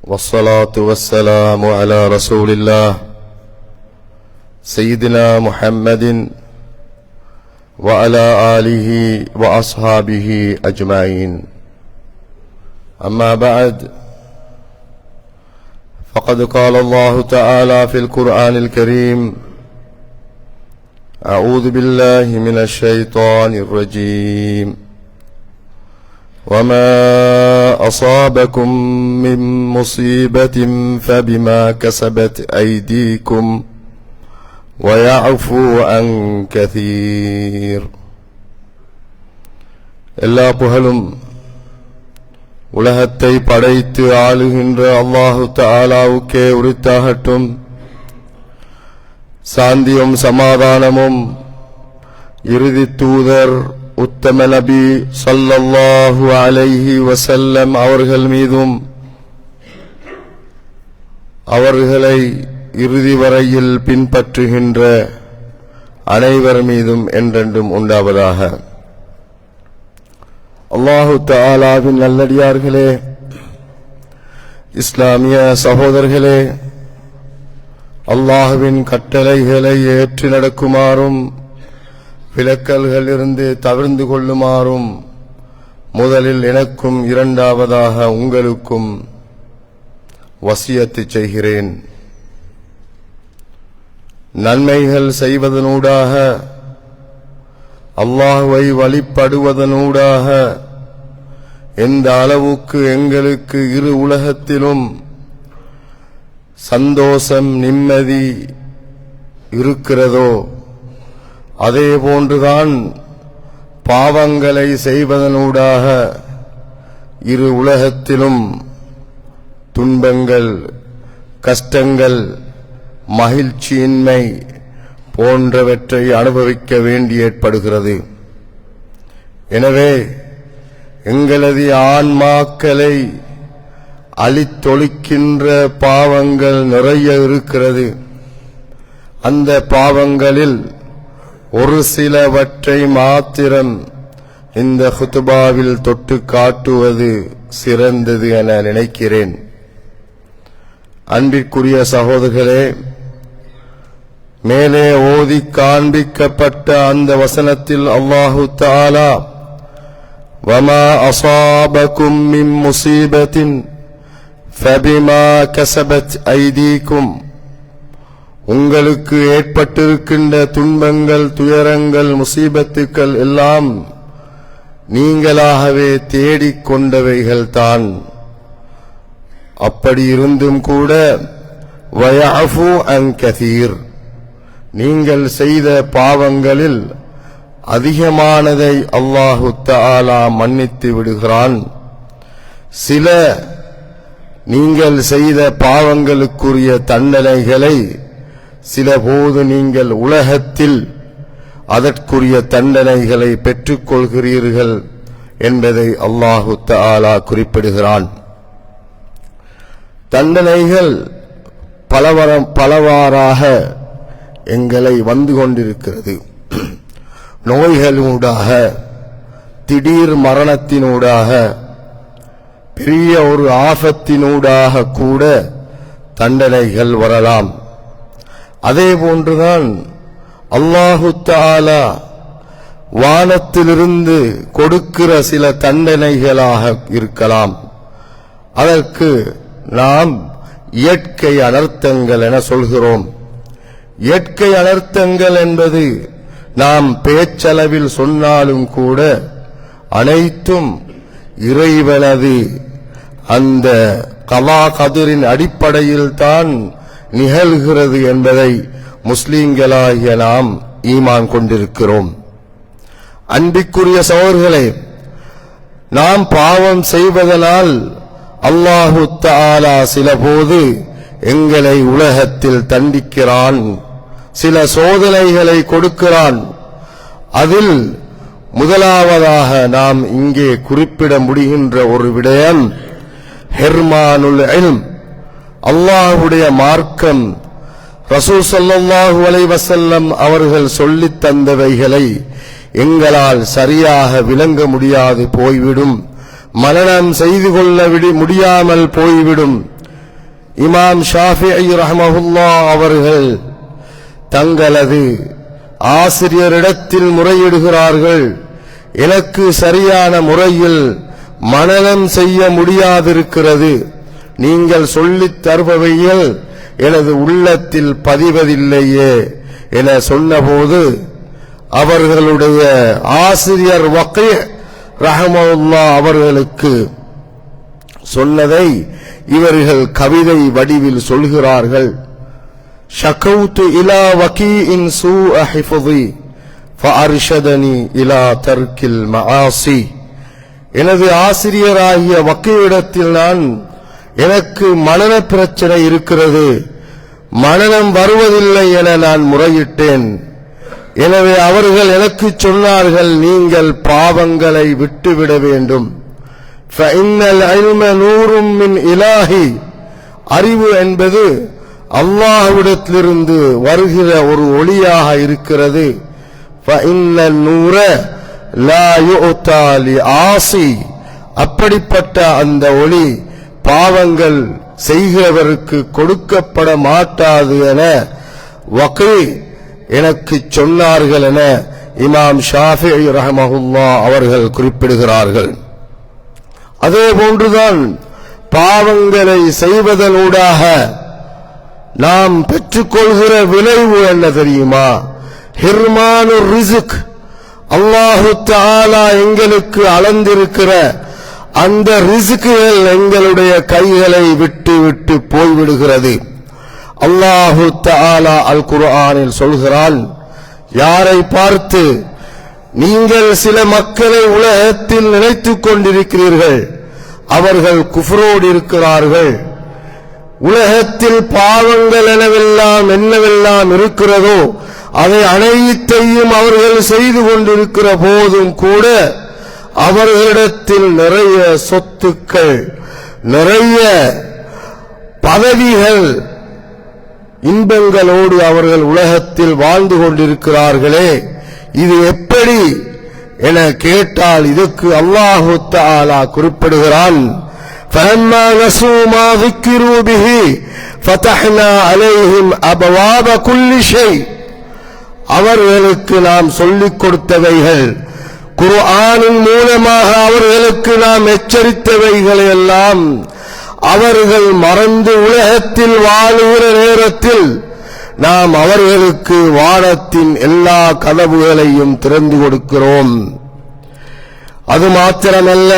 والصلاة والسلام على رسول الله سيدنا محمد وعلى آله وأصحابه أجمعين. أما بعد، فقد قال الله تعالى في القرآن الكريم: أعوذ بالله من الشيطان الرجيم: وما أصابكم من مصيبة فبما كسبت أيديكم ويعفو عن كثير. எல்லா புகழும் உலகத்தை படைத்து ஆளுகின்ற அல்லாஹு தஆலாவுக்கே உரித்தாகட்டும். சாந்தியும் சமாதானமும் இறுதி தூதர் உத்தம நபி ஸல்லல்லாஹு அலைஹி வஸல்லம் அவர்கள் மீதும் அவர்களை இறுதி வரையில் பின்பற்றுகின்ற அனைவர் மீதும் என்றென்றும் உண்டாவதாக. அல்லாஹு தஆலாவின் நல்லடியார்களே, இஸ்லாமிய சகோதரர்களே, அல்லாஹ்வின் கட்டளைகளை ஏற்று நடக்குமாறும் விலக்கல்களிலிருந்து தவிர்ந்து கொள்ளுமாறும் முதலில் எனக்கும் இரண்டாவதாக உங்களுக்கும் வசியத்து செய்கிறேன். நன்மைகள் செய்வதனூடாக, அல்லாஹ்வை வழிபடுவதனூடாக எந்த அளவுக்கு எங்களுக்கு இரு உலகத்திலும் சந்தோஷம் நிம்மதி இருக்கிறதோ, அதே போன்றுதான் பாவங்களை செய்வதனூடாக இரு உலகத்திலும் துன்பங்கள், கஷ்டங்கள், மகிழ்ச்சியின்மை போன்றவற்றை அனுபவிக்க வேண்டி ஏற்படுகிறது. எனவே எங்களது ஆன்மாக்களை அழித்தொழிக்கின்ற பாவங்கள் நிறைய இருக்கிறது. அந்த பாவங்களில் ஒரு சிலவற்றை மாத்திரம் இந்த ஹுத்பாவில் தொட்டு காட்டுவது சிறந்தது என நினைக்கிறேன். அன்பிற்குரிய சகோதரர்களே, மேலே ஓதி காண்பிக்கப்பட்ட அந்த வசனத்தில் அல்லாஹு தஆலா வமா அஸாபகும் மின் முஸீபத்தின் ஃபபிமா கஸபத் ஐதீக்கும், உங்களுக்கு ஏற்பட்டிருக்கின்ற துன்பங்கள், துயரங்கள், முசீபத்துக்கள் எல்லாம் நீங்களாகவே தேடிக்கொண்டவைகள்தான். அப்படி இருந்தும் கூட வயஃபு அன் கதீர், நீங்கள் செய்த பாவங்களில் அதிகமானதை அல்லாஹு தஆலா மன்னித்து விடுகிறான். சில நீங்கள் செய்த பாவங்களுக்குரிய தண்டனைகளை சிலபோது நீங்கள் உலகத்தில் அதற்குரிய தண்டனைகளை பெற்றுக்கொள்கிறீர்கள் என்பதை அல்லாஹு தஆலா குறிப்பிடுகிறான். தண்டனைகள் பலவாறாக எங்களை வந்து கொண்டிருக்கிறது. நோய்களூடாக, திடீர் மரணத்தினூடாக, பெரிய ஒரு ஆபத்தினூடாக கூட தண்டனைகள் வரலாம். அதே போன்றுதான் அல்லாஹு தஆலா வானத்திலிருந்து கொடுக்கிற சில தண்டனைகளாக இருக்கலாம். அதற்கு நாம் இயற்கை அனர்த்தங்கள் என சொல்கிறோம். இயற்கை அனர்த்தங்கள் என்பது நாம் பேச்சளவில் சொன்னாலும் கூட அனைத்தும் இறைவனது அந்த கலா கதிரின் அடிப்படையில் தான் நிகழ்கிறது என்பதை முஸ்லிம்களாகிய நாம் ஈமான் கொண்டிருக்கிறோம். அன்பிற்குரிய சகோதரர்களே, நாம் பாவம் செய்வதனால் அல்லாஹு தஆலா சிலபோது எங்களை உலகத்தில் தண்டிக்கிறான், சில சோதனைகளை கொடுக்கிறான். அதில் முதலாவதாக நாம் இங்கே குறிப்பிட முடிகின்ற ஒரு விடயம் ஹிர்மானுல் இல்ம், அல்லாஹ்வுடைய மார்க்கம். ரசூல் ஸல்லல்லாஹு அலைஹி வஸல்லம் அவர்கள் சொல்லித் தந்தவைகளை எங்களால் சரியாக விளங்க முடியாது போய்விடும், மனனம் செய்து கொள்ள முடியாமல் போய்விடும். இமாம் ஷாஃபிஈ ரஹ்மஹுல்லாஹ் அவர்கள் தங்களது ஆசிரியரிடத்தில் முறையிடுகிறார்கள். எனக்கு சரியான முறையில் மனனம் செய்ய முடியாதிருக்கிறது. நீங்கள் சொல்லித் தருபவையில் எனது உள்ளத்தில் பதிவதில்லையே என சொன்னபோது அவர்களுடைய ஆசிரியர் வக்கீ ரஹ்மஹுல்லாஹ் அவர்களுக்கு சொன்னதை இவர்கள் கவிதை வடிவில் சொல்கிறார்கள். ஷகௌது இலா வகீஇன் சூஅ ஹிஃப்ஸி ஃபஅர்ஷதனி இலா தர்கில் மஆசி. எனது ஆசிரியராகிய வக்கீயிடத்தில் நான் எனக்கு மனன பிரச்சனை இருக்கிறது, மனனம் வருவதில்லை என நான் முறையிட்டேன். எனவே அவர்கள் எனக்கு சொன்னார்கள், நீங்கள் பாவங்களை விட்டுவிட வேண்டும். ஃபஇன்னல் இல்ம நூரும் மின் இலாஹி, அறிவு என்பது அல்லாஹ்விடத்திலிருந்து வருகிற ஒரு ஒளியாக இருக்கிறது. ஃபஇன்னன் நூர லா யுஅதா லிஆசி, அப்படிப்பட்ட அந்த ஒளி பாவங்கள் செய்கிறவருக்கு கொடுக்கப்பட மாட்டாது என வக்கீ எனக்கு சொன்னார்கள் என இமாம் ஷாஃபிஈ ரஹ்மஹுல்லாஹ் அவர்கள் குறிப்பிடுகிறார்கள். அதே போன்றுதான் பாவங்களை செய்வதனூடாக நாம் பெற்றுக்கொள்கிற விளைவு என்ன தெரியுமா? ஹிர்மானு ரிஸ்க், அல்லாஹு தஆலா எங்களுக்கு அளந்திருக்கிற அந்த ரிஸ்குகள் எங்களுடைய கைகளை விட்டு விட்டு போய்விடுகிறது. அல்லாஹு தஆலா அல் குர்ஆனில் சொல்கிறான், யாரை பார்த்து நீங்கள் சில மக்களை உலகத்தில் நினைத்துக் கொண்டிருக்கிறீர்கள், அவர்கள் குஃப்ரோடு இருக்கிறார்கள். உலகத்தில் பாவங்கள் என்னவெல்லாம் இருக்கிறதோ அதை அனைத்தையும் அவர்கள் செய்து கொண்டிருக்கிற போதும் கூட அவர்களிடத்தில் நிறைய சொத்துக்கள், நிறைய பதவிகள், இன்பங்களோடு அவர்கள் உலகத்தில் வாழ்ந்து கொண்டிருக்கிறார்களே, இது எப்படி என கேட்டால் இதற்கு அல்லாஹு தஆலா குறிப்பிடுகிறான், فَلَمَّا نَسُوا مَا ذُكِّرُوا بِهِ فَتَحْنَا عَلَيْهِمْ أَبْوَابَ كُلِّ شَيْءٍ. அவர்களுக்கு நாம் சொல்லிக் கொடுத்தவைகள், குர்ஆனின் மூலமாக அவர்களுக்கு நாம் எச்சரித்தவைகளை எல்லாம் அவர்கள் மறந்து உலகத்தில் வாழுகிற நேரத்தில் நாம் அவர்களுக்கு வானத்தின் எல்லா கதவுகளையும் திறந்து கொடுக்கிறோம். அது மாத்திரமல்ல,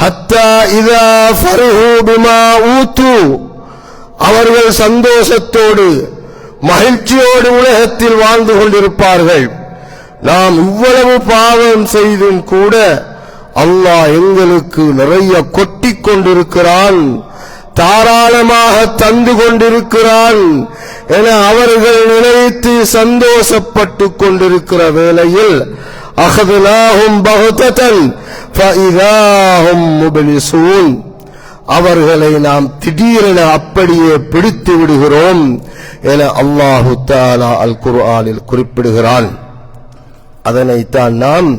ஹத்தா இதா ஃபர்ஹு பிமா ஊது, அவர்கள் சந்தோஷத்தோடு மகிழ்ச்சியோடு உலகத்தில் வாழ்ந்து கொண்டிருப்பார்கள். நாம் இவ்வளவு பாவம் செய்தும் கூட அல்லாஹ் எங்களுக்கு நிறைய கொட்டிக் கொண்டிருக்கிறான், தாராளமாக தந்து கொண்டிருக்கிறான் என அவர்கள் நினைத்து சந்தோஷப்பட்டுக் கொண்டிருக்கிற வேளையில் அஹதுனாஹும் பஹ்ததன் ஃபஇதாஹும் முப்லிசூன், அவர்களை நாம் திடீரென அப்படியே பிடித்து விடுகிறோம் என அல்லாஹு தஆலா அல் குர்ஆனில் குறிப்பிடுகிறான். அதனைத்தான் நாம்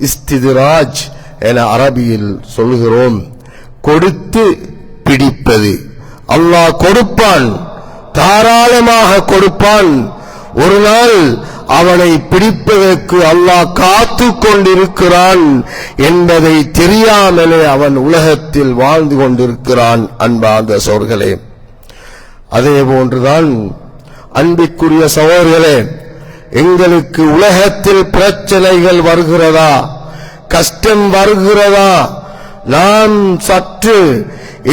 இஸ்தித்ராஜ் என அரபியில் சொல்கிறோம். கொடுத்து பிடிப்பது. அல்லாஹ் கொடுப்பான், தாராளமாக கொடுப்பான். ஒரு நாள் அவனை பிடிப்பதற்கு அல்லாஹ் காத்து கொண்டிருக்கிறான் என்பதை தெரியாமலே அவன் உலகத்தில் வாழ்ந்து கொண்டிருக்கிறான். அன்பார்ந்த சகோதரர்களே, அதே போன்றுதான் அன்பிற்குரிய சகோதரர்களே, எங்களுக்கு உலகத்தில் பிரச்சனைகள் வருகிறதா, கஷ்டம் வருகிறதா, நாம் சற்று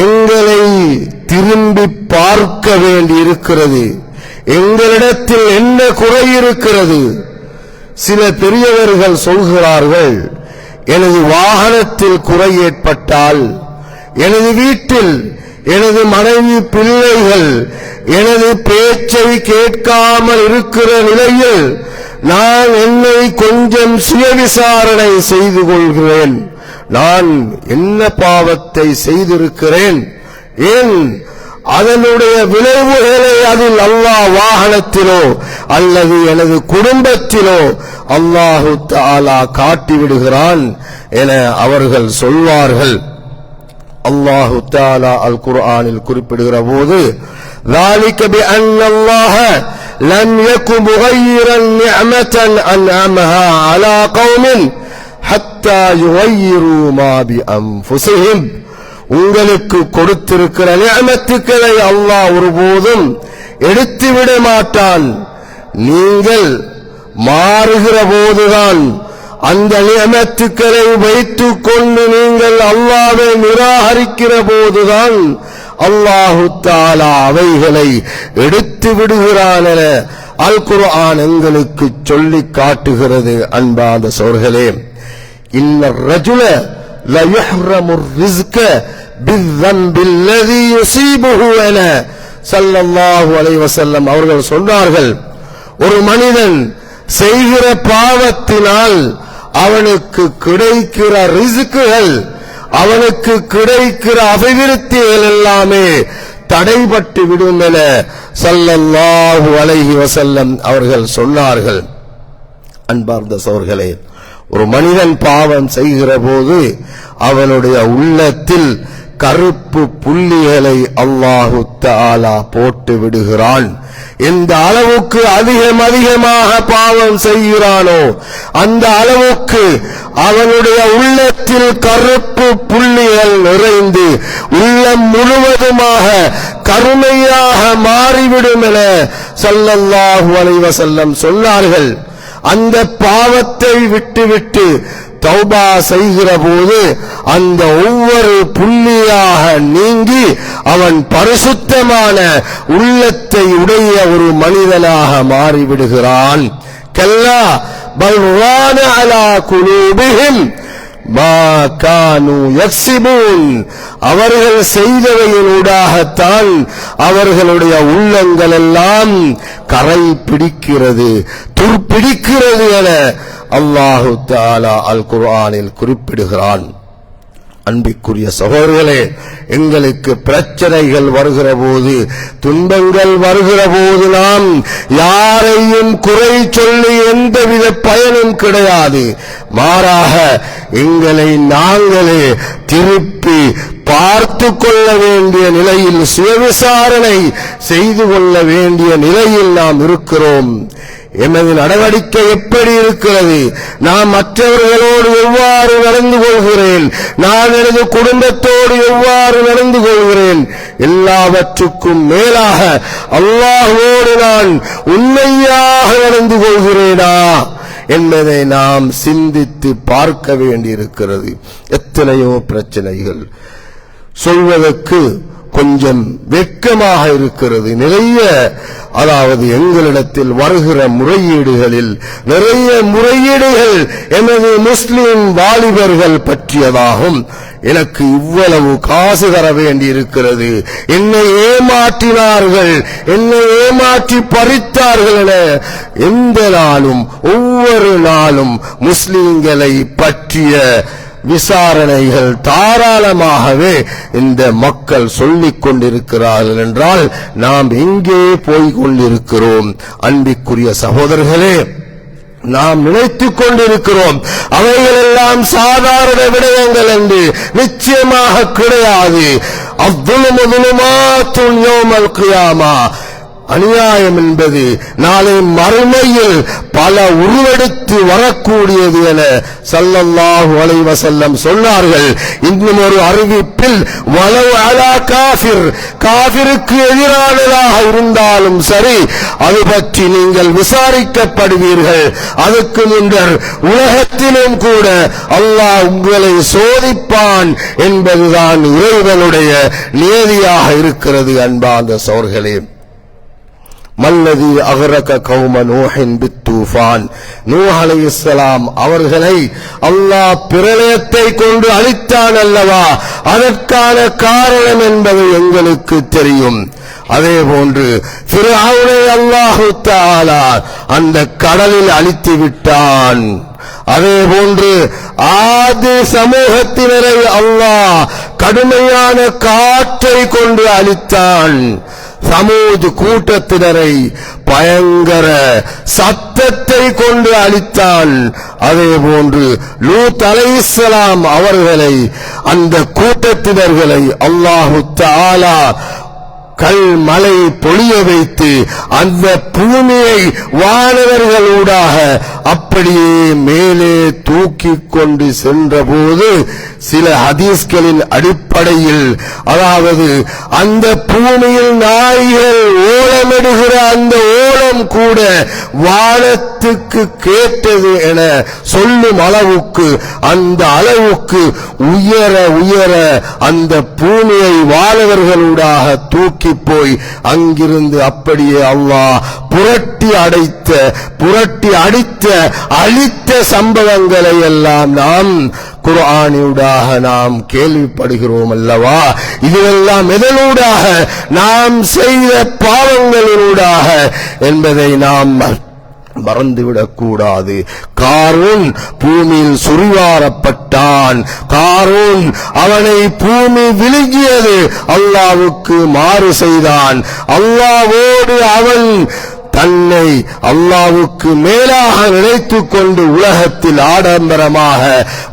எங்களை திரும்பி பார்க்க வேண்டி இருக்கிறது. எங்களிடத்தில் என்ன குறை இருக்கிறது? சில பெரியவர்கள் சொல்கிறார்கள், எனது வாகனத்தில் குறை ஏற்பட்டால், எனது வீட்டில் எனது மனைவி பிள்ளைகள் எனது பேச்சை கேட்காமல் இருக்கிற நிலையில் நான் என்னை கொஞ்சம் சுயவிசாரணை செய்து கொள்கிறேன். நான் என்ன பாவத்தை செய்திருக்கிறேன்? ஏன் அதனுடைய விளைவுகளை அதில் அல்லாஹ் வாகனத்திலோ அல்லது எனது குடும்பத்திலோ அல்லாஹு தஆலா காட்டிவிடுகிறான் என அவர்கள் சொல்வார்கள். அல்லாஹு தஆலா அல் குர்ஆனில் குறிப்பிடுகிற போது ذلك بأن الله لم يكن مغيرا نعمة أنعمها على قوم حتى يغيروا ما بأنفسهم. உங்களுக்கு கொடுத்திருக்கிற நிஅமத்துக்களை அல்லாஹ் ஒருபோதும் எடுத்துவிட மாட்டான். நீங்கள் மாறுகிற போதுதான் அந்த நிஅமத்துக்களை வைத்துக் கொண்டு நீங்கள் அல்லாஹ்வை நிராகரிக்கிற போதுதான் அல்லாஹு தஆலா அவைகளை எடுத்து விடுகிறான் என அல் குர்ஆன் எங்களுக்கு சொல்லி காட்டுகிறது. அன்பார்ந்த சகோதரர்களே, இன்ன ரஜுல லா யுஹ்ரமு ரிஸ்க பிஸ்ஸம்பில்லதி யுஸீபுஹு என ஸல்லல்லாஹு அலைஹி வஸல்லம் அவர்கள் சொன்னார்கள். ஒரு மனிதன் செய்கிற பாவத்தினால் அவனுக்கு கிடைக்கிற ரிஸ்குகள், அவனுக்கு கிடைக்கிற அபிவிருத்திகள் எல்லாமே தடைபட்டு விடும் என ஸல்லல்லாஹு அலைஹி வஸல்லம் அவர்கள் சொன்னார்கள். அன்பார்ந்த சகோதரர்களே, ஒரு மனிதன் பாவம் செய்கிற போது அவனுடைய உள்ளத்தில் கருப்பு புள்ளிகளை அல்லாஹு தஆலா போட்டு விடுகிறான். எந்த அளவுக்கு அதிகமாக பாவம் செய்கிறானோ அந்த அளவுக்கு அவனுடைய உள்ளத்தில் கருப்பு புள்ளிகள் நிறைந்து உள்ளம் முழுவதுமாக கருமையாக மாறிவிடும் என ஸல்லல்லாஹு அலைஹி வஸல்லம் சொன்னார்கள். அந்த பாவத்தை விட்டுவிட்டு தௌபா செய்கிற போது அந்த ஒவ்வொரு புள்ளியாக நீங்கி அவன் பரிசுத்தமான உள்ளத்தை உடைய ஒரு மனிதனாக மாறிவிடுகிறான். கல்லா பல் ரான அலா குலூபிஹிம் மா கானூ யக்ஸிபூன். அவர்கள் செய்தவையினூடாகத்தான் அவர்களுடைய உள்ளங்கள் எல்லாம் கரை பிடிக்கிறது, துர்பிடிக்கிறது என அல்லாஹு தஆலா அல் குர்ஆனில் குறிப்பிடுகிறான். அன்பிற்குரிய சகோதரர்களே, எங்களுக்கு பிரச்சனைகள் வருகிற போது, துன்பங்கள் வருகிற போது நாம் யாரையும் குறை சொல்லி எந்தவித பயனும் கிடையாது. மாறாக எங்களை நாங்களே திருப்பி பார்த்து கொள்ள வேண்டிய நிலையில், சுயவிசாரணை செய்து கொள்ள வேண்டிய நிலையில் நாம் இருக்கிறோம். எமது நடவடிக்கை எப்படி இருக்கிறது? நான் மற்றவர்களோடு எவ்வாறு நடந்து கொள்கிறேன்? நான் எனது குடும்பத்தோடு எவ்வாறு நடந்து கொள்கிறேன்? எல்லாவற்றுக்கும் மேலாக அல்லாஹ்வோடு நான் உண்மையாக நடந்து கொள்கிறேனா என்பதை நாம் சிந்தித்து பார்க்க வேண்டியிருக்கிறது. எத்தனையோ பிரச்சனைகள் சொல்வதற்கு கொஞ்சம் வெட்கமாக இருக்கிறது. நிறைய, அதாவது எங்களிடத்தில் வருகிற முறையீடுகளில் நிறைய முறையீடுகள் எமது முஸ்லிம் வாலிபர்கள் பற்றியதாகும். எனக்கு இவ்வளவு காசு தர வேண்டி இருக்கிறது, என்னை ஏமாற்றினார்கள், என்னை ஏமாற்றி பறித்தார்கள் என எந்த நாளும் ஒவ்வொரு நாளும் முஸ்லிம்களை பற்றிய விசாரணைகள் தாராளமாகவே இந்த மக்கள் சொல்லிக் கொண்டிருக்கிறார்கள் என்றால் நாம் எங்கே போய் கொண்டிருக்கிறோம்? அன்பிற்குரிய சகோதரர்களே, நாம் நினைத்துக் கொண்டிருக்கிறோம் அவைகளெல்லாம் சாதாரண விடயங்கள் என்று. நிச்சயமாக கிடையாது. அவ்வுலுமு ظுலுமாத்துன் யௌமல் கியாமா. அநியாயம் என்பது நாளை மறுமையில் பல உருவெடுத்து வரக்கூடியது என ஸல்லல்லாஹு அலைஹி வஸல்லம் சொன்னார்கள். இன்னும் ஒரு அறிவிப்பில் வலவ் அலா காஃபிர், காஃபிருக்கு எதிரானதாக இருந்தாலும் சரி, அது பற்றி நீங்கள் விசாரிக்கப்படுவீர்கள். அதுக்கு முன்னர் உலகத்திலும் கூட அல்லாஹ் உங்களை சோதிப்பான் என்பதுதான் இறைவனுடைய நியதியாக இருக்கிறது. அன்பார்ந்த சகோதரர்களே, மல்லதி அகரக கௌம நூஹின் பித்தூஃபான். நூஹ் அலைஹிஸ்ஸலாம் அவர்களை அல்லாஹ் பிரளயத்தை கொண்டு அழித்தான் அல்லவா? அதற்கான காரணம் என்பது எங்களுக்கு தெரியும். அதே போன்று ஃபிர்அவுனை அல்லாஹு தஆலா அந்த கடலில் அழித்து விட்டான். அதே போன்று ஆது சமூகத்தினரை அல்லாஹ் கடுமையான காற்றை கொண்டு அழித்தான். சமூத் கூட்டத்தினரை பயங்கர சத்தத்தை கொண்டு அழித்தான். அதே போன்று லூத் அலைஹிஸ்ஸலாம் அவர்களை, அந்த கூட்டத்தினர்களை அல்லாஹு தஆலா கல் மலை பொழிய வைத்து அந்த பூமியை வானவர்களூடாக அப்படியே மேலே தூக்கி கொண்டு சென்றபோது சில ஹதீஸ்களின் அடிப்படையில், அதாவது அந்த பூமியில் நாய்கள் ஓலமிடுகிற அந்த ஓலம் கூட வானத்துக்கு கேட்டது என சொல்லும் அளவுக்கு, அந்த அளவுக்கு உயர உயர அந்த பூமியை வானவர்களூடாக தூக்கி போய் அங்கிருந்து அப்படியே அல்லாஹ் புரட்டி அடித்த அழித்த சம்பவங்களை எல்லாம் நாம் குர்ஆனினூடாக நாம் கேள்விப்படுகிறோம் அல்லவா? இதுவெல்லாம் எதனூடாக? நாம் செய்த பாவங்களினூடாக என்பதை நாம் மறந்துவிடக் கூடாது. காரூன் பூமியில் சுரிவாரப்பட்டான். காரூன் அவனை பூமி விழுங்கியது. அல்லாஹ்வுக்கு மாறு செய்தான். அல்லாஹ்வோடு அவன் தன்னை அல்லாஹ்வுக்கு மேலாக நினைத்துக் கொண்டு உலகத்தில் ஆடம்பரமாக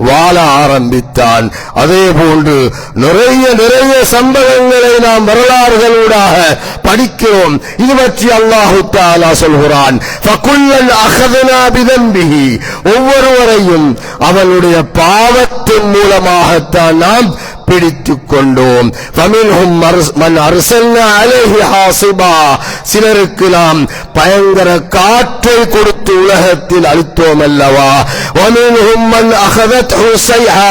வாழ ஆரம்பித்தான். அதே போன்று நிறைய சம்பவங்களை நாம் வரலாறுகளூடாக படிக்கிறோம். இது பற்றி அல்லாஹு தஆலா சொல்கிறான், ஃபகுல்லன் அகதுனா பிதம்பிஹி, ஒவ்வொருவரையும் அவனுடைய பாவத்தின் மூலமாகத்தான் நாம் பிடித்துக் கொண்டோம். ஃபமின்ஹும் மன் அர்சல்னா அலைஹி ஹாஸிபா, சிலருக்கு நாம் பயங்கர காற்றை கொடுத்து உலகத்தில் அழித்தோம் அல்லவா? வமின்ஹும் மன் அகதத்ஹு ஸைஹா,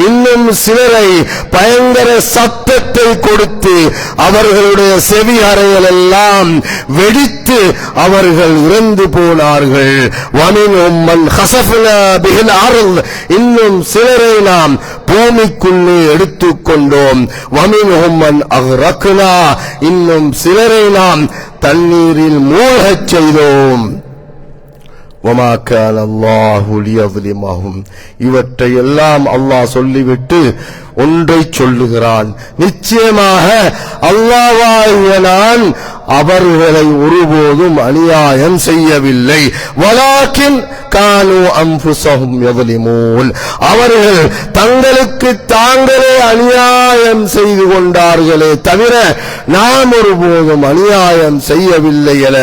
இன்னும் சிலரை பயங்கர சத்தத்தை கொடுத்து அவர்களுடைய செவி அறைகள் எல்லாம் வெடித்து அவர்கள் இறந்து போனார்கள். வமின்ஹும் மன் ஹஸஃப்னா பிஹில் அர்த், இன்னும் சிலரை நாம் பூமிக்குள்ளே எடுத்துக்கொண்டோம். வமின்ஹும் மன் அக்ரக்னா, இன்னும் சிலரை நாம் தண்ணீரில் மூழ்கச் செய்தோம். வமா கான அல்லாஹு லியظ்லிமஹும், இவற்றை எல்லாம் அல்லாஹ் சொல்லிவிட்டு ஒன்றை சொல்லுகிறான், நிச்சயமாக அல்லாஹ்வாகிய நான் அவர்களை ஒருபோதும் அநியாயம் செய்யவில்லை. வலாக்கின் கானு அன்ஃபுஸஹும் யظ்லிமூன், அவர்கள் தங்களுக்கு தாங்களே அநியாயம் செய்து கொண்டார்களே தவிர நாம் ஒருபோதும் அநியாயம் செய்யவில்லை என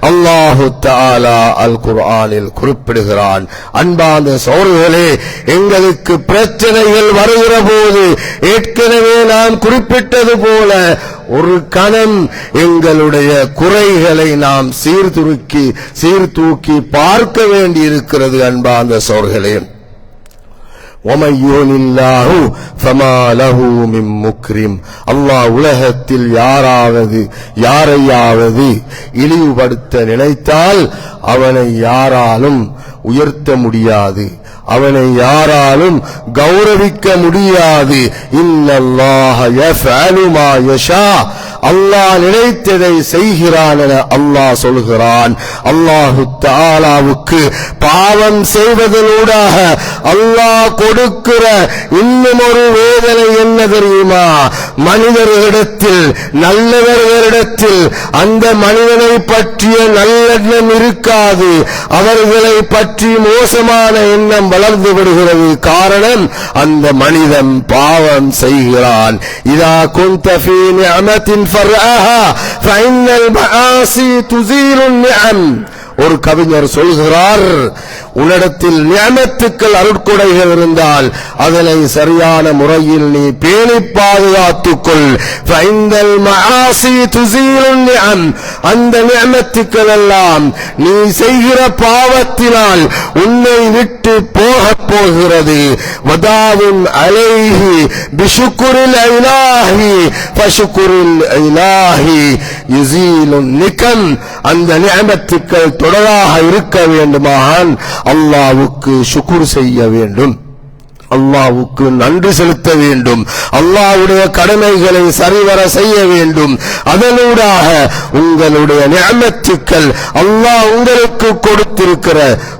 அல்லாஹு தஆலா அல் குர்ஆனில் குறிப்பிடுகிறான். அன்பான சகோதரர்களே, எங்களுக்கு பிரச்சனைகள் வருகிற போது ஏற்கனவே நான் குறிப்பிட்டது போல ஒரு கணம் எங்களுடைய குறைகளை நாம் சீர்தூக்கி பார்க்க வேண்டியிருக்கிறது. அன்பார்ந்த சகோதரர்களே, وَمَن يُهِنِ اللَّهُ فَمَا لَهُ مِن مُكْرِمٍ, அல்லாஹ் உலகத்தில் யாரையாவது இழிவுபடுத்த நினைத்தால் அவனை யாராலும் உயர்த்த முடியாது, அவனை யாராலும் கௌரவிக்க முடியாது. இன்னல்லாஹ யஃஅலு மா யஷா, அல்லாஹ் நினைத்ததை செய்கிறான் என அல்லாஹ் சொல்கிறான். அல்லாஹு தஆலாவுக்கு பாவம் செய்வதனூடாக அல்லாஹ் கொடுக்கிற இன்னும் ஒரு வேதனை என்ன தெரியுமா? மனிதர்களிடத்தில், நல்லவர்களிடத்தில் அந்த மனிதனை பற்றிய நல்லெண்ணம் இருக்காது, அவர்களை பற்றி மோசமான எண்ணம் வளர்ந்து விடுகிறது. காரணம், அந்த மனிதன் பாவம் செய்கிறான். இதா குன்த ஃபீ நிஅமத்தின் ஃபர்ஆஹா ஃபஇன்னல் மஆசி துஸீலுன் நிஅம். ஒரு கவிஞர் சொல்கிறார், உன்னிடத்தில் நியமத்துக்கள் அருட்கொடைகள் இருந்தால் அதனை சரியான முறையில் நீ பேணி பாதுகாத்துக்கொள். ஃபைனல் மஆசி துஸீலுன் நிஅம், அந்த நியமத்துக்கள் எல்லாம் நீ செய்கிற பாவத்தினால் உன்னை விட்டு போகப் போகிறது. வதாவும் அலைஹி பிஷுக்ரில் இலாஹி ஃபஷுக்ருல் இலாஹி யுஸீலுன் நிகம், அந்த நியமத்துக்கள் தொடராக இருக்க வேண்டுமானால் அல்லாஹ்வுக்கு ஷுக்ர் செய்ய வேண்டும். அல்லாஹ்வுக்கு நன்றி செலுத்த வேண்டும். அல்லாஹ்வுடைய கடமைகளை சரிவர செய்ய வேண்டும். அதனூடாக உங்களுடைய நிஅமத்துக்கள், அல்லாஹ் உங்களுக்கு கொடுத்திருக்கிற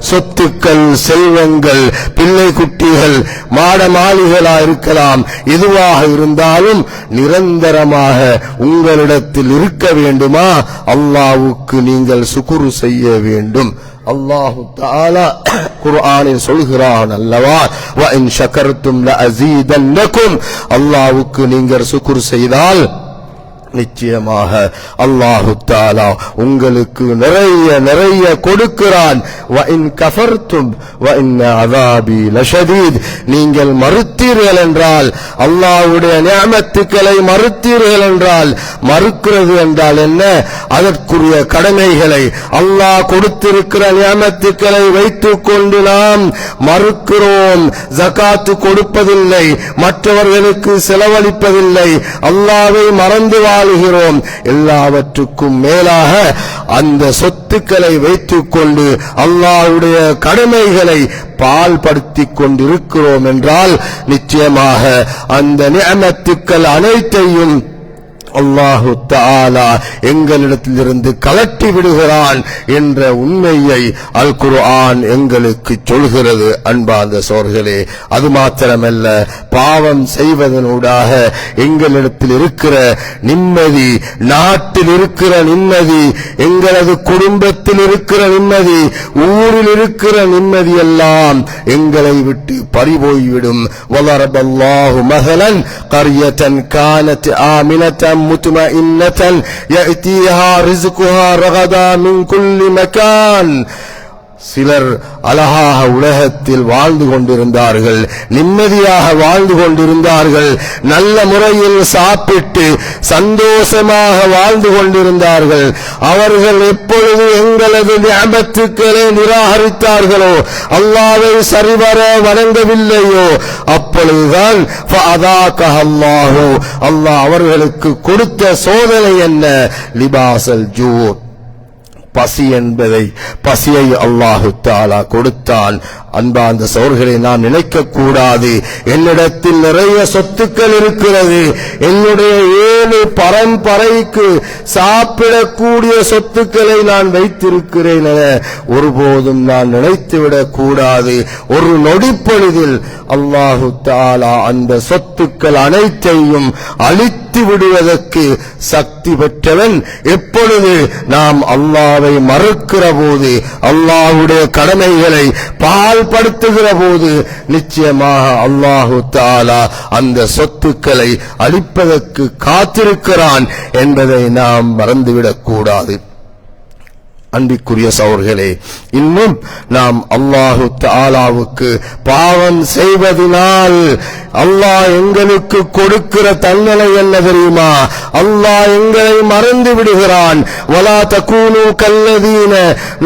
சொத்துக்கள், செல்வங்கள், பிள்ளை குட்டிகள், மாட மாளிகளா இருக்கலாம், எதுவாக இருந்தாலும் நிரந்தரமாக உங்களிடத்தில் இருக்க வேண்டுமா? அல்லாஹ்வுக்கு நீங்கள் சுக்ர் செய்ய வேண்டும். அல்லாஹு தஆலா குர்ஆனில் சொல்கிறான் அல்லவா, வ இன் ஷகர்தும் லஅஸீதன்னகும், அல்லாஹ்வுக்கு நீங்கள் சுக்ர் செய்தால் நிச்சயமாக அல்லாஹு தஆலா உங்களுக்கு நிறைய கொடுக்கிறான். வ இன் கஃபர்தும் வ இன் அஸாபி லஷதீத், நீங்கள் மறுத்தீர்கள் என்றால், அல்லாஹ்வுடைய நிஅமத்துக்களை மறுத்தீர்கள் என்றால், மறுக்கிறது என்றால் என்ன? அதற்குரிய கடமைகளை, அல்லாஹ் கொடுத்திருக்கிற நிஅமத்துக்களை வைத்துக் கொண்டு நாம் மறுக்கிறோம், ஜகாத் கொடுப்பதில்லை, மற்றவர்களுக்கு செலவழிப்பதில்லை, அல்லாஹ்வை மறந்து வாழ்கிறோம். எல்லாவற்றுக்கும் மேலாக அந்த சொத்துக்களை வைத்துக் கொண்டு அல்லாஹ்வுடைய கடமைகளை பால்படுத்திக் கொண்டிருக்கிறோம் என்றால், நிச்சயமாக அந்த நிஅமத்துக்கள் அனைத்தையும் அல்லாஹு தஆலா எங்களிடத்திலிருந்து கலட்டி விடுகிறான் என்ற உண்மையை அல் குர்ஆன் எங்களுக்கு சொல்கிறது. அன்பார்ந்த சகோதரர்களே, அது மாத்திரமல்ல, பாவம் செய்வதனூடாக எங்களிடத்தில் இருக்கிற நிம்மதி, நாட்டில் இருக்கிற நிம்மதி, எங்களது குடும்பத்தில் இருக்கிற நிம்மதி, ஊரில் இருக்கிற நிம்மதி எல்லாம் எங்களை விட்டு பறிபோய்விடும். வலரபல்லாஹு மஸலன் கர்யத்தன் கானத் ஆமினத்தன் مطمئنة يأتيها رزقها رغدا من كل مكان. சிலர் அழகாக உலகத்தில் வாழ்ந்து கொண்டிருந்தார்கள், நிம்மதியாக வாழ்ந்து கொண்டிருந்தார்கள், நல்ல முறையில் சாப்பிட்டு சந்தோஷமாக வாழ்ந்து கொண்டிருந்தார்கள். அவர்கள் எப்பொழுது எங்களது நிஅமத்துக்களை நிராகரித்தார்களோ, அல்லாஹ்வை சரிவர வணங்கவில்லையோ, அப்பொழுதுதான் ஃபஅதாகஹல்லாஹு, அல்லாஹ் அவர்களுக்கு கொடுத்த சோதனை என்ன? லிபாஸல் ஜூ, பசி என்பதை, பசியை அல்லாஹு தஆலா கொடுத்தான். அன்பார்ந்த சகோதரர்களே, நாம் நினைக்க கூடாது என்னிடத்தில் நிறைய சொத்துக்கள் இருக்கிறது, என்னுடைய 7 பரம்பரைக்கு சாப்பிடக்கூடிய சொத்துக்களை நான் வைத்திருக்கிறேன் என ஒருபோதும் நான் நினைத்துவிடக் கூடாது. ஒரு நொடிப்பொழுதில் அல்லாஹு தஆலா அந்த சொத்துக்கள் அனைத்தையும் அழித்து விடுவதற்கு சக்தி பெற்றவன். எப்பொழுது நாம் அல்லாஹ்வை மறுக்கிற போது, அல்லாஹ்வுடைய கடமைகளை பால்படுத்துகிற போது, நிச்சயமாக அல்லாஹு தஆலா அந்த சொத்துக்களை அழிப்பதற்கு காத்திருக்கிறான் என்பதை நாம் மறந்துவிடக் கூடாது. அன்பிற்குரிய சகோதரர்களே, இன்னும் நாம் அல்லாஹு தஆலாவுக்கு பாவம் செய்வதனால் அல்லாஹ் எங்களுக்கு கொடுக்கிற தண்டனை என்ன தெரியுமா? அல்லாஹ் எங்களை மறந்து விடுகிறான். வலா தகூனு கல்லதீன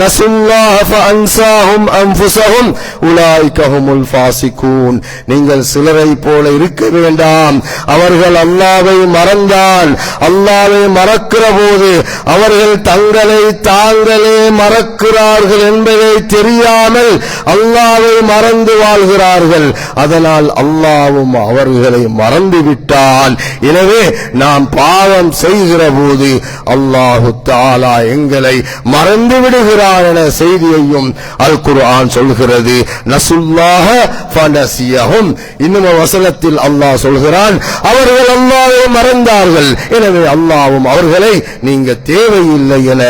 நஸுல்லாஹ ஃபஅன்சாஹும் அன்ஃபுஸஹும் உலாயிக ஹுமுல் ஃபாஸிகூன். நீங்கள் சிலரை போல இருக்க வேண்டாம். அவர்கள் அல்லாஹ்வை மறந்தால், அல்லாஹ்வை மறக்கிற போது அவர்கள் தங்களை தாங்கள் மறக்கிறார்கள் என்பதை தெரியாமல் அல்லாஹ்வை மறந்து வாழ்கிறார்கள். அதனால் அல்லாஹ்வும் அவர்களை மறந்துவிட்டான். எனவே நாம் பாவம் செய்கிற போது அல்லாஹு தஆலா எங்களை மறந்து விடுகிறான் என செய்தியையும் அல் குர்ஆன் சொல்கிறது. நஸுல்லாஹ ஃபனஸியஹும். இன்னும் வசனத்தில் அல்லாஹ் சொல்கிறான், அவர்கள் அல்லாஹ்வை மறந்தார்கள், எனவே அல்லாஹ்வும் அவர்களை நீங்க தேவையில்லை என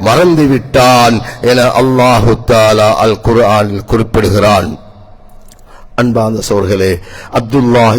மறந்து விட்டான் என அல்லாஹு தஆலா அல் குர்ஆனில் குறிப்பிடுகிறான். அன்பார்ந்த சகோதரர்களே, அப்துல்லாஹ்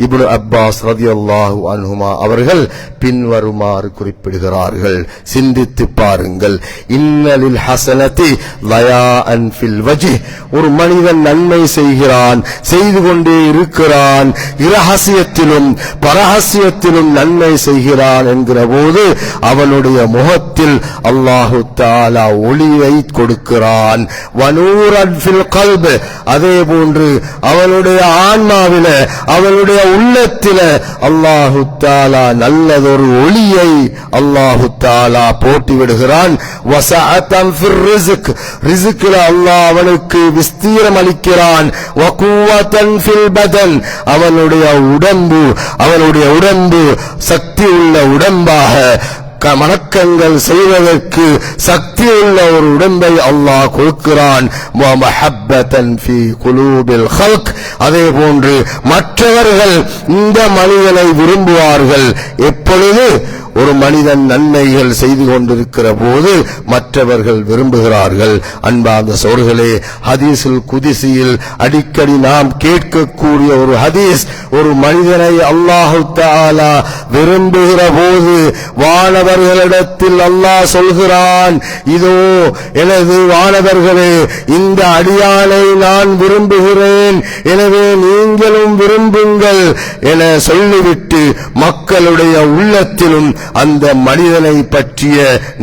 இப்னு அப்பாஸ் ரலியல்லாஹு அன்ஹுமா அவர்கள் பின்வருமாறு குறிப்பிடுகிறார்கள். சிந்தித்து பாருங்கள். இன்னலில் ஹஸனதி லயாஅன் ஃபில் வஜ்ஹ். ஒரு மனிதன் நன்மை செய்கிறான், செய்து கொண்டே இருக்கிறான், இரகசியத்திலும் பரஹசியத்திலும் நன்மை செய்கிறான் என்கிற போது அவனுடைய முகத்தில் அல்லாஹு தஆலா ஒளியை கொடுக்கிறான். வனூரன் ஃபில் கல்ப். அதே அதே போன்று அவனுடைய ஆன்மாவில அவனுடைய உள்ளத்தில அல்லாஹு தஆலா நல்லதொரு ஒளியை அல்லாஹு தஆலா போட்டு விடுகிறான். வஸஅதன் ஃபிர் ரிஸ்க், ரிஸ்கில அல்லாஹ் அவனுக்கு விஸ்தீரம் அளிக்கிறான். வகுவதன் ஃபில் பதன், அவனுடைய உடம்பு சக்தி உள்ள உடம்பாக வணக்கங்கள் செய்வதற்கு சக்தி உள்ள ஒரு உடம்பை அல்லாஹ் கொடுக்கிறான். அதே போன்று மற்றவர்கள் இந்த மனிதனை விரும்புவார்கள். எப்பொழுது ஒரு மனிதன் நன்மைகள் செய்து கொண்டிருக்கிற போது மற்றவர்கள் விரும்புகிறார்கள். அன்பார்ந்த சகோதரர்களே, ஹதீஸுல் குதிசியில் அடிக்கடி நாம் கேட்கக்கூடிய ஒரு ஹதீஸ், ஒரு மனிதனை அல்லாஹு தஆலா விரும்புகிற போது வானவர்களிடத்தில் அல்லாஹ் சொல்கிறான், இதோ எனது வானவர்களே, இந்த அடியானை நான் விரும்புகிறேன், எனவே நீங்களும் விரும்புங்கள் என சொல்லிவிட்டு மக்களுடைய உள்ளத்திலும் அந்த மனிதனை பற்றிய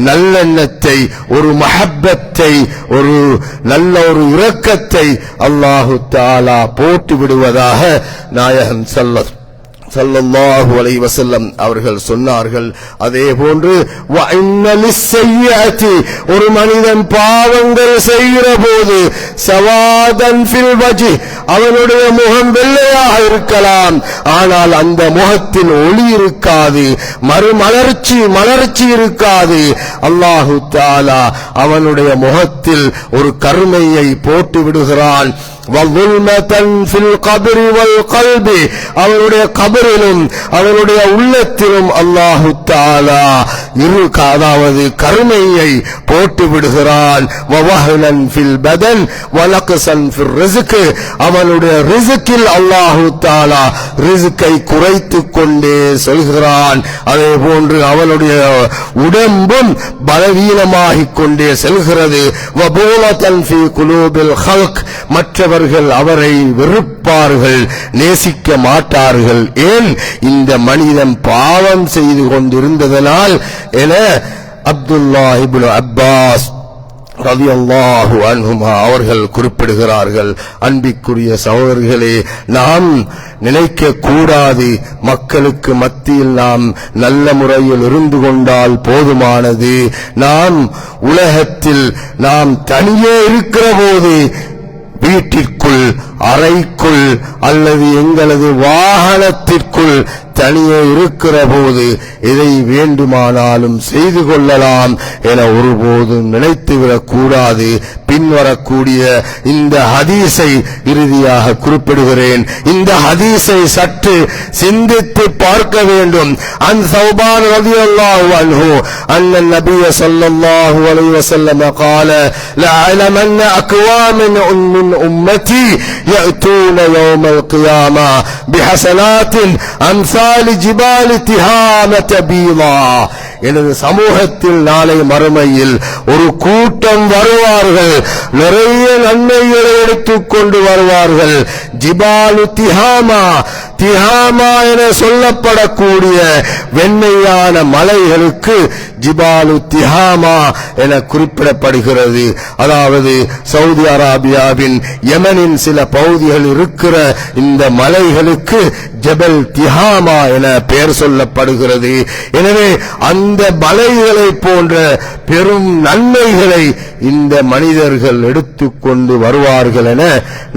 நல்லெண்ணத்தை, ஒரு மஹப்பத்தை, ஒரு நல்ல ஒரு இரக்கத்தை அல்லாஹு தஆலா போட்டு விடுவதாக நாயகம் ஸல்லல்லாஹு அலைஹி வஸல்லம் அவர்கள் சொன்னார்கள். அதே போன்று ஒரு மனிதன் பாவங்கள் செய்கிற போது சவாதன் ஃபில் வஜி, அவனுடைய முகம் வெள்ளையாக இருக்கலாம், ஆனால் அந்த முகத்தில் ஒளி இருக்காது, மலர்ச்சி இருக்காது. அல்லாஹு தஆலா அவனுடைய முகத்தில் ஒரு கருமையை போட்டு விடுகிறான். அவனுடைய கபரிலும் அவனுடைய உள்ளத்திலும் அல்லாஹு தஆலா அதாவது கருமையை போட்டு விடுகிறான். அவனுடைய ரிஸ்கில் அல்லாஹு தஆலா ரிஸ்கை குறைத்துக் கொண்டே சொல்கிறான். அதே போன்று அவனுடைய உடம்பும் பலவீனமாகிக் கொண்டே செல்கிறது. மற்றவர்கள் அவரை வெறுப்பார்கள், நேசிக்க மாட்டார்கள். ஏன்? இந்த மனிதன் பாவம் செய்து கொண்டிருந்ததனால் என அப்துல்லாஹ் இப்னு அப்பாஸ் ரலியல்லாஹு அன்ஹுமா அவர்கள் குறிப்பிடுகிறார்கள். அன்பிற்குரிய சகோதரர்களே, நாம் நினைக்க கூடாது மக்களுக்கு மத்தியில் நாம் நல்ல முறையில் இருந்து கொண்டால் போதுமானது. நாம் உலகத்தில் நாம் தனியே இருக்கிற போது வீட்டிற்குள், அறைக்குள் அல்லது எங்களது வாகனத்திற்குள் தனியே இருக்கிற போது எதை வேண்டுமானாலும் செய்து கொள்ளலாம் என ஒருபோதும் நினைத்துவிடக் கூடாது. பின்வரக்கூடிய இந்த ஹதீஸை இறுதியாக குறிப்பிடுகிறேன். இந்த ஹதீஸை சற்று சிந்தித்து பார்க்க வேண்டும். அன் ஸௌபான் ரலியல்லாஹு அன்ஹு அன்ன நபிய ஸல்லல்லாஹு அலைஹி வஸல்லம் قال لَعَلَمَنَّ أَقْوَامًا مِنْ أُمَّتِي يَأْتُونَ يَوْمَ الْقِيَامَةِ بِحَسَنَاتٍ أَمْثَالِ جِبَالِ تِهَامَةَ بِيضًا. எனது சமூகத்தில் நாளை மறுமையில் ஒரு கூட்டம் வருவார்கள், நிறைய நன்மைகளை எடுத்துக் கொண்டு வருவார்கள். ஜிபாலு திஹாமா, திஹாமா என சொல்லப்படக்கூடிய வெண்மையான மலைகளுக்கு ஜிபாலு திஹாமா என குறிப்பிடப்படுகிறது. அதாவது சவுதி அரேபியாவின் யமனின் சில பகுதிகள் இருக்கிற இந்த மலைகளுக்கு ஜபல் திஹாமா என பெயர் சொல்லப்படுகிறது. எனவே அந்த மலைகளை போன்ற பெரும் நன்மைகளை இந்த மனிதர்கள் எடுத்துக்கொண்டு வருவார்கள் என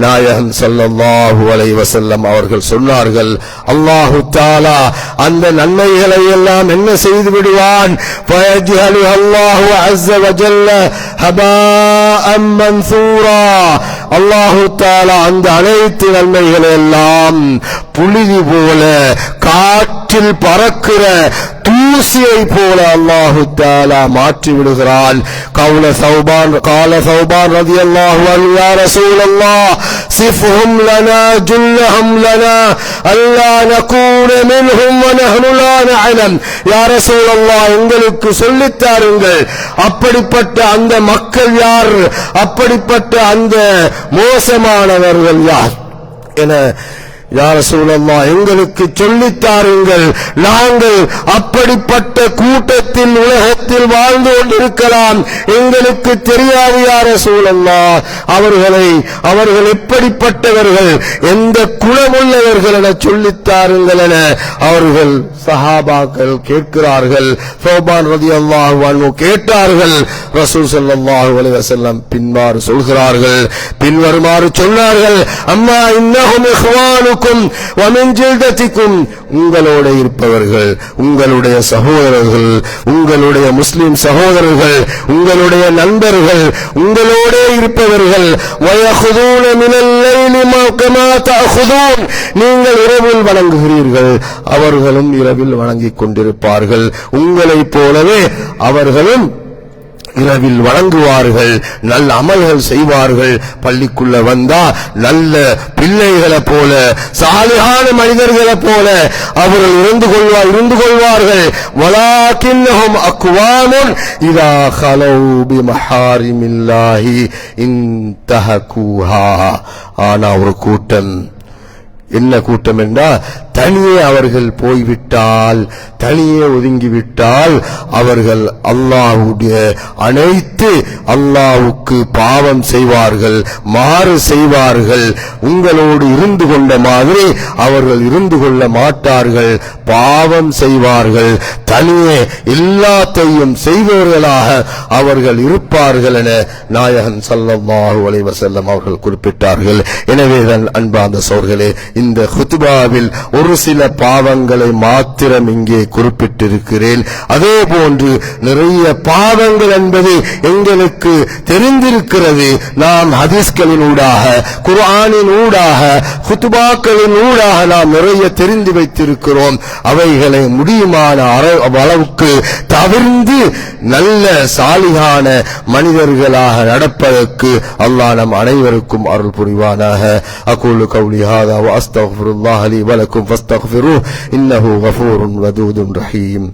நாயகம் ஸல்லல்லாஹு அலைஹி வஸல்லம் அவர்கள் சொன்னார்கள். அல்லாஹு தஆலா அந்த நன்மைகளை எல்லாம் என்ன செய்து விடுவான்? ஃபயஜ்ஹலு அல்லாஹு அஸ்ஸ வஜல்ல ஹபாஅம் மன்சூரா. அல்லாஹு தஆலா அந்த அனைத்து நன்மைகளை எல்லாம் புழுதி போல, காற்றில் பறக்கிற தூசியை போல அல்லாஹு தஆலா மாற்றி விடுகிறான். قال ثوبان رضي الله عنه يا رسول الله صفهم لنا جلهم لنا ألا نكون منهم ونحن لا نعلم. يا رسول الله, எங்களுக்கு சொல்லித் தாருங்கள், அப்படிப்பட்ட அந்த மக்கள் யார், அப்படிப்பட்ட அந்த மோசமானவர்கள் யார் என யா ரசூலல்லாஹ் எங்களுக்கு சொல்லித்தாருங்கள், நாங்கள் அப்படிப்பட்ட கூட்டத்தில் உலகத்தில் வாழ்ந்து கொண்டிருக்கலாம், எங்களுக்கு தெரியாது யா ரசூலல்லாஹ் அவர்கள் எப்படிப்பட்டவர்கள், எந்த குணமுள்ளவர்கள் என சொல்லித்தாருங்கள் என அவர்கள் சஹாபாக்கள் கேட்கிறார்கள். ஸௌபான் ரலியல்லாஹு அன்ஹு கேட்டார்கள். ரசூல் ஸல்லல்லாஹு அலைஹி வஸல்லம் பின்வருமாறு சொன்னார்கள், அம்மா இன்னஹும் இஹ்வானுக்கும் வ மின் ஜில்தத்திக்கும், உங்களோட இருப்பவர்கள், உங்களுடைய சகோதரர்கள், உங்களுடைய முஸ்லிம் சகோதரர்கள், உங்களுடைய நண்பர்கள், உங்களோட இருப்பவர்கள், வயஹுதூன மினல் லைலி மா கமா தஅஹுதூன், நீங்கள் இரவில் வணங்குகிறீர்கள், அவர்களும் இரவில் வணங்கிக் கொண்டிருப்பார்கள், உங்களைப் போலவே அவர்களும் இரவில் வணங்குவார்கள், நல்ல அமல்கள் செய்வார்கள், பள்ளிக்குள்ள வந்தா நல்ல பிள்ளைகளை போல சாலிஹான மனிதர்களை போல அவர்கள் இருந்து கொள்வார்கள். வலாக்கின்னஹும் அக்வாமுன் இதா ஹலௌ பிமஹாரிமில்லாஹி இன்தஹகுஹா, ஆனா ஒரு கூட்டம், என்ன கூட்டம் என்றால் தனியே அவர்கள் போய்விட்டால், தனியே ஒதுங்கிவிட்டால் அவர்கள் அல்லாஹ்வுடைய அனைத்து அல்லாஹ்வுக்கு பாவம் செய்வார்கள், மாறு செய்வார்கள். உங்களோடு இருந்து கொண்ட மாதிரி அவர்கள் இருந்து கொள்ள மாட்டார்கள், பாவம் செய்வார்கள், தனியே எல்லாத்தையும் செய்பவர்களாக அவர்கள் இருப்பார்கள் என நாயகன் ஸல்லல்லாஹு அலைஹி வஸல்லம் அவர்கள் குறிப்பிட்டார்கள். எனவேதான் அன்பார்ந்த சகோதரர்களே, இந்த குத்பாவில் ஒரு சில பாவங்களை மாத்திரம் இங்கே குறிப்பிட்டிருக்கிறேன். அதே போன்று நிறைய பாவங்கள் என்பது எங்களுக்கு தெரிந்திருக்கிறது. நாம் ஹதீஸ்களின் ஊடாக, குர்ஆனின் ஊடாக, குத்பாக்களின் ஊடாக நாம் நிறைய தெரிந்து வைத்திருக்கிறோம். அவைகளை முடியுமான அளவுக்கு தவிர்ந்து நல்ல சாலிகான மனிதர்களாக நடப்பதற்கு அல்லாஹ் நம் அனைவருக்கும் அருள் புரிவானாக. அகூலு கௌலி ஹாதா வ அஸ்தக்ஃபிருல்லாஹ லி வ லக்கும் ஃபஸ்தக்ஃபிருஹு இன்னஹு கஃபூருன் வதூதுன் ரஹீம்.